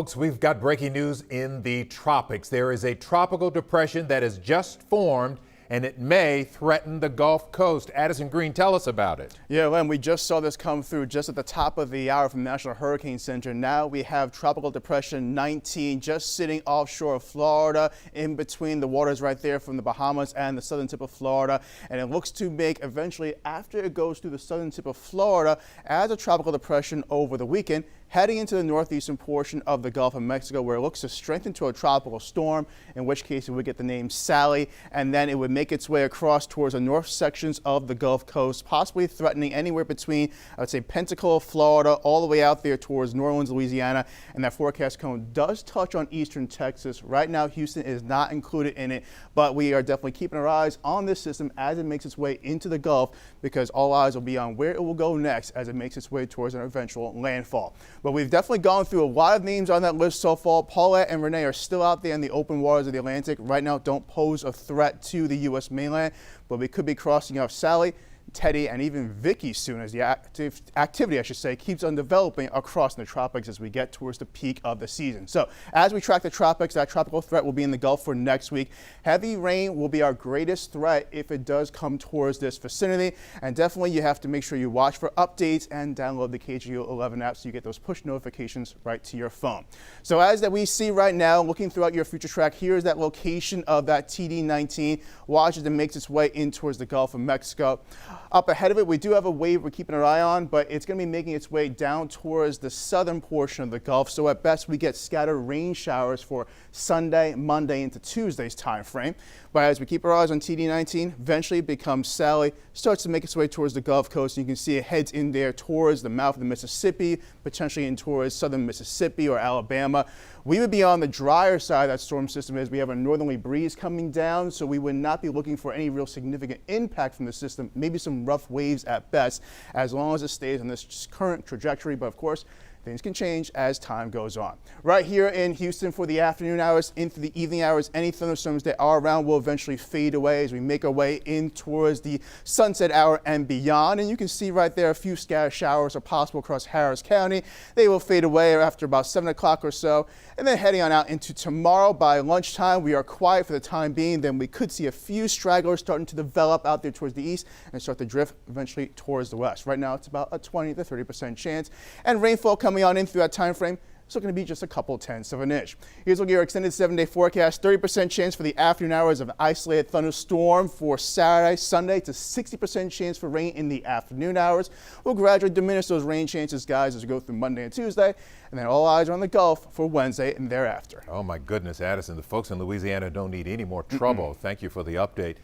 Folks, we've got breaking news in the tropics. There is a tropical depression that has just formed, and it may threaten the Gulf Coast. Addison Green, tell us about it. Yeah, Len, we just saw this come through just at the top of the hour from National Hurricane Center. Now we have Tropical Depression 19 just sitting offshore of Florida, in between the waters right there from the Bahamas and the southern tip of Florida. And it looks to make eventually, after it goes through the southern tip of Florida, as a tropical depression over the weekend, heading into the northeastern portion of the Gulf of Mexico, where it looks to strengthen to a tropical storm, in which case it would get the name Sally, and then it would make its way across towards the north sections of the Gulf Coast, possibly threatening anywhere between, I would say, Pensacola, Florida, all the way out there towards New Orleans, Louisiana. And that forecast cone does touch on eastern Texas. Right now, Houston is not included in it, but we are definitely keeping our eyes on this system as it makes its way into the Gulf, because all eyes will be on where it will go next as it makes its way towards an eventual landfall. But we've definitely gone through a lot of names on that list so far. Paulette and Renee are still out there in the open waters of the Atlantic. Right now, don't pose a threat to the U.S. mainland, but we could be crossing off Sally, Teddy, and even Vicky soon, as the activity, I should say, keeps on developing across the tropics as we get towards the peak of the season. So as we track the tropics, that tropical threat will be in the Gulf for next week. Heavy rain will be our greatest threat if it does come towards this vicinity. And definitely you have to make sure you watch for updates and download the KGO 11 app so you get those push notifications right to your phone. So as that we see right now, looking throughout your future track, here's that location of that TD19. Watch as it makes its way in towards the Gulf of Mexico. Up ahead of it, we do have a wave we're keeping our eye on, but it's going to be making its way down towards the southern portion of the Gulf. So at best, we get scattered rain showers for Sunday, Monday into Tuesday's time frame. But as we keep our eyes on TD19, eventually it becomes Sally, starts to make its way towards the Gulf Coast. And you can see it heads in there towards the mouth of the Mississippi, potentially in towards southern Mississippi or Alabama. We would be on the drier side of that storm system as we have a northerly breeze coming down, so we would not be looking for any real significant impact from the system, maybe some rough waves at best, as long as it stays on this current trajectory. But of course, things can change as time goes on. Right here in Houston for the afternoon hours into the evening hours, any thunderstorms that are around will eventually fade away as we make our way in towards the sunset hour and beyond. And you can see right there a few scattered showers are possible across Harris County. They will fade away after about 7 o'clock or so. And then heading on out into tomorrow by lunchtime, we are quiet for the time being. Then we could see a few stragglers starting to develop out there towards the east and start to drift eventually towards the west. Right now, it's about a 20 to 30% chance. And rainfall coming on in through that time frame, it's looking to be just a couple tenths of an inch. Here's looking at your extended 7-day forecast. 30% chance for the afternoon hours of an isolated thunderstorm for Saturday, Sunday, to 60% chance for rain in the afternoon hours. We'll gradually diminish those rain chances, guys, as we go through Monday and Tuesday. And then all eyes are on the Gulf for Wednesday and thereafter. Oh, my goodness, Addison, the folks in Louisiana don't need any more trouble. Thank you for the update.